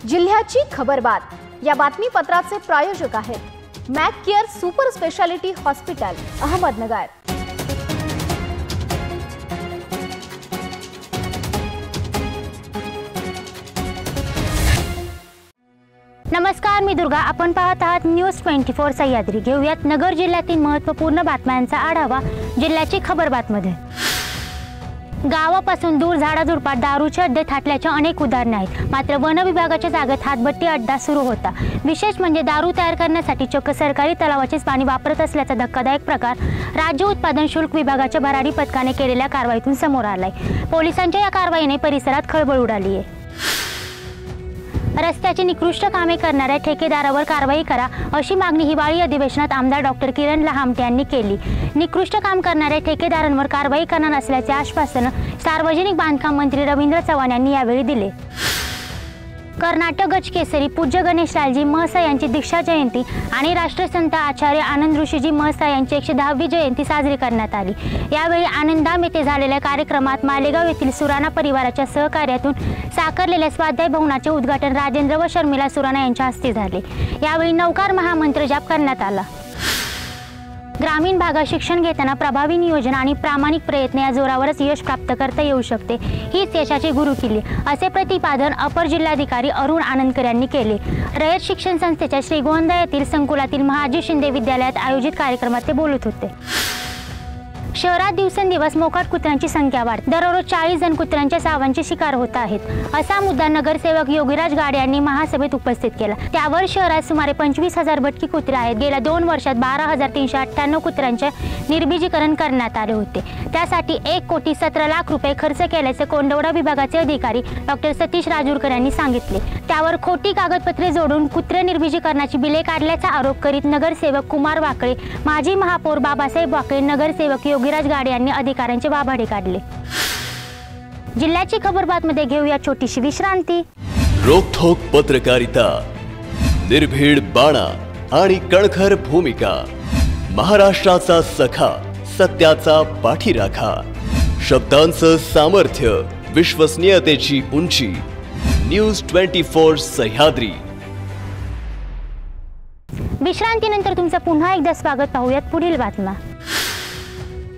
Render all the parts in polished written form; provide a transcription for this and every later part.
जिल्ह्याची खबरबात या बातमीपत्राचे प्रायोजक आहेत Mac Care super speciality hospital Ahmednagar. नमस्कार, मी दुर्गा। आपण पाहत आहात न्यूज 24 सह्याद्री। घेऊयात नगर जिल्ह्यातील महत्त्वपूर्ण बातम्यांचा आढावा जिल्ह्याची खबरबातमध्ये। गावापासून दूर झाडाझुडपात दारूचे अड्डे थाटल्याचे अनेक उदाहरणे आहेत, मात्र वन विभागाच्या जागेत हातभट्टी अड्डा सुरू होता। विशेष म्हणजे दारू तयार करण्यासाठी चक्क सरकारी तलावाचेच पाणी वापरत असल्याचा धक्कादायक प्रकार राज्य उत्पादन शुल्क विभागाच्या भरारी पथकाने केलेल्या कारवाईतून समोर आलाय। पोलिसांच्या या कारवाईने परिसरात खळबळ उडाली आहे। रस्त्याची निकृष्ट कामे करणाऱ्या ठेकेदारावर कारवाई करा, अशी मागणी हिवाळी अधिवेशनात आमदार डॉक्टर किरण लहामटे यांनी केली। निकृष्ट काम करणाऱ्या ठेकेदारांवर कारवाई करणार असल्याचे आश्वासन सार्वजनिक बांधकाम मंत्री रवींद्र चव्हाण यांनी यावेळी दिले। कर्नाटक गजकेसरी पूज्य गणेशलालजी महसा यांची दीक्षा जयंती आणि राष्ट्रसंत आचार्य आनंद ऋषीजी महसा यांची 110वी जयंती साजरी करण्यात आली। यावेळी आनंदाम येथे झालेल्या कार्यक्रमात मालेगाव येथील सुराणा परिवाराच्या सहकार्यातून साकारलेल्या स्वाध्याय भवनाचे उद्घाटन राजेंद्र व शर्मिला सुराणा यांच्या हस्ते झाले। यावेळी नवकार महामंत्र जाप करण्यात आला। ग्रामीण भागात शिक्षण घेताना प्रभावी नियोजन आणि प्रामाणिक प्रयत्न या जोरावरच यश प्राप्त करता येऊ शकते, हीच यशाची गुरुकिल्ली, असे प्रतिपादन अपर जिल्हाधिकारी अरुण आनंदकर यांनी केले। रयत शिक्षण संस्थेच्या श्रीगोंदा येथील संकुलातील महाजी शिंदे विद्यालयात आयोजित कार्यक्रमात ते बोलत होते। शहरात दिवसेंदिवस मोकाट कुत्र्यांची संख्या वाढ, दररोज 40 जण कुत्र्यांच्या चावांचे शिकार होत आहेत, असा मुद्दा नगरसेवक योगीराज गाडे यांनी महासभेत उपस्थित केला। त्यावर शहरात सुमारे 25,000 भटकी कुत्रे आहेत। गेल्या 2 वर्षात 12,398 कुत्र्यांचे निर्बीजीकरण करण्यात आले होते। त्यासाठी 1,17,00,000 रुपये खर्च केल्याचे कोंडवडा विभागाचे अधिकारी डॉक्टर सतीश राजूरकर यांनी सांगितले। त्यावर खोटी कागदपत्रे जोडून कुत्रे निर्बीजीकरणाची बिले काढल्याचा आरोप करीत नगरसेवक कुमार वाकळे, माजी महापौर बाबासाहेब वाकळे, नगरसेवक योगीराज गाडे यांनी अधिकाऱ्यांचे वाभाडे काढले। जिल्ह्याची खबरबातमध्ये घेऊया छोटीशी विश्रांती। रोखोक पत्रकारिता, निर्भीड बाणा आणि कणखर भूमिका, महाराष्ट्राचा सखा, सत्याचा पाठीराखा, शब्दांचं सामर्थ्य, विश्वसनीयतेची उंची, न्यूज 24 सह्याद्री। विश्रांतीनंतर तुमचं पुन्हा एकदा स्वागत। पाहूयात पुढील बातम्या।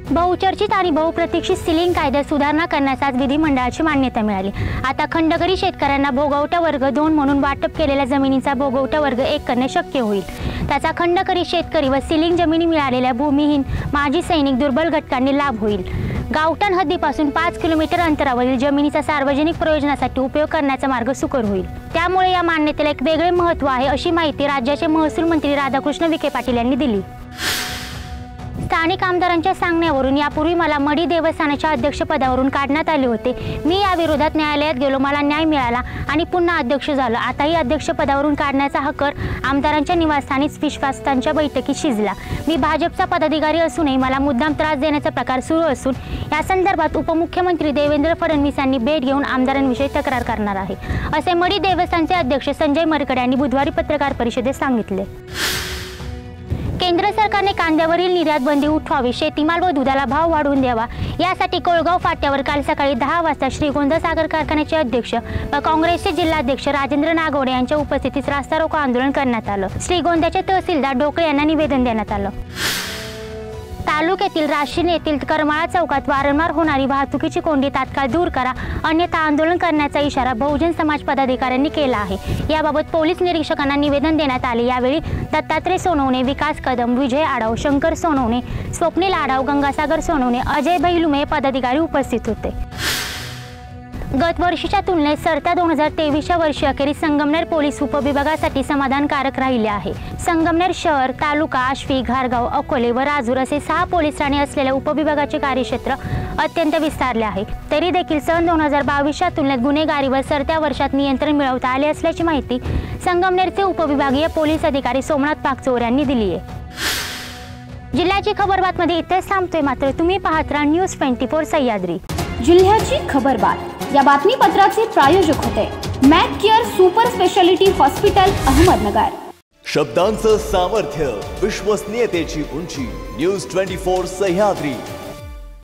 बहुचर्चित आणि बहुप्रतीक्षित सिलिंग कायद्यात सुधारणा करण्यास आज विधिमंडळाची मान्यता मिळाली। आता खंडकरी शेतकऱ्यांना भोगवटा वर्ग 2 म्हणून वाटप केलेल्या जमिनीचा भोगवटा वर्ग 1 करणे शक्य होईल। त्याचा खंडकरी शेतकरी व सिलिंग जमिनी मिळालेल्या भूमिहीन माजी सैनिक दुर्बल घटकांनी लाभ होईल। गावठाण हद्दीपासून 5 किलोमीटर अंतरावरील जमिनीचा सार्वजनिक प्रयोजनासाठी उपयोग करण्याचा मार्ग सुकर होईल। त्यामुळे या मान्यतेला एक वेगळे महत्त्व आहे, अशी माहिती राज्याचे महसूल मंत्री राधाकृष्ण विखे पाटील यांनी दिली। स्थानिक आमदारांच्या सांगण्यावरून यापूर्वी मला मडी देवस्थानाच्या अध्यक्षपदावरून काढण्यात आले होते। मी या विरोधात न्यायालयात गेलो, मला न्याय मिळाला आणि पुन्हा अध्यक्ष झालो। आताही अध्यक्षपदावरून काढण्याचा हक्क आमदारांच्या निवासस्थानीच विश्वासांच्या बैठकीत शिजला। मी भाजपचा पदाधिकारी असूनही मला मुद्दाम त्रास देण्याचा प्रकार सुरू असून या संदर्भात उपमुख्यमंत्री देवेंद्र फडणवीस यांनी भेट घेऊन आमदारांविषयी तक्रार करणार आहे, असे मडी देवस्थानचे अध्यक्ष संजय मरकडे यांनी बुधवारी पत्रकार परिषदेत सांगितले। केंद्र सरकारने कांद्यावरील निर्यात बंदी उठवावी, शेतीमाल व दुधाला भाव वाढवून द्यावा, यासाठी कोळगाव फाट्यावर काल सकाळी 10 वाजता श्रीगोंदा साखर कारखान्याचे अध्यक्ष व काँग्रेसचे जिल्हाध्यक्ष राजेंद्र नागवडे यांच्या उपस्थितीत रास्ता रोको आंदोलन करण्यात आलं। श्रीगोंद्याचे तहसीलदार डोकळे यांना निवेदन देण्यात आलं। तालुक्यातील राशीन येथील करमाळा चौकात वारंवार होणारी वाहतुकीची कोंडी तात्काळ दूर करा, अन्यथा आंदोलन करण्याचा इशारा बहुजन समाज पदाधिकाऱ्यांनी केला आहे। याबाबत पोलीस निरीक्षकांना निवेदन देण्यात आले। यावेळी दत्तात्रय सोनवणे, विकास कदम, विजय आडाव, शंकर सोनवणे, स्वप्नील आडाव, गंगासागर सोनवणे, अजय भैलुमे पदाधिकारी उपस्थित होते। गत वर्षीच्या तुलनेत सरत्या 2023च्या वर्षी अखेरीस संगमनेर पोलीस उपविभागासाठी समाधानकारक राहिले आहे। संगमनेर शहर, तालुका, आष्टी, घारगाव, अकोले व राजूर असे 6 पोलीस ठाणे असलेल्या उपविभागाचे कार्यक्षेत्र अत्यंत विस्तारले आहे। तरी देखील सन 2022च्या तुलनेत गुन्हेगारीवर सरत्या वर्षात नियंत्रण मिळवता आले असल्याची माहिती संगमनेरचे उपविभागीय पोलीस अधिकारी सोमनाथ पागचोर यांनी दिली आहे। जिल्ह्याची खबरबातमध्ये इथेच थांबतोय, मात्र तुम्ही पाहत राहा न्यूज 24 सह्याद्री। जिल्ह्याची खबरबात या बातमीपत्राचे प्रायोजक होते Mac Care super speciality hospital Ahmednagar. शब्दांचं सामर्थ्य, विश्वसनीयतेची उंची, न्यूज 24 सह्याद्री।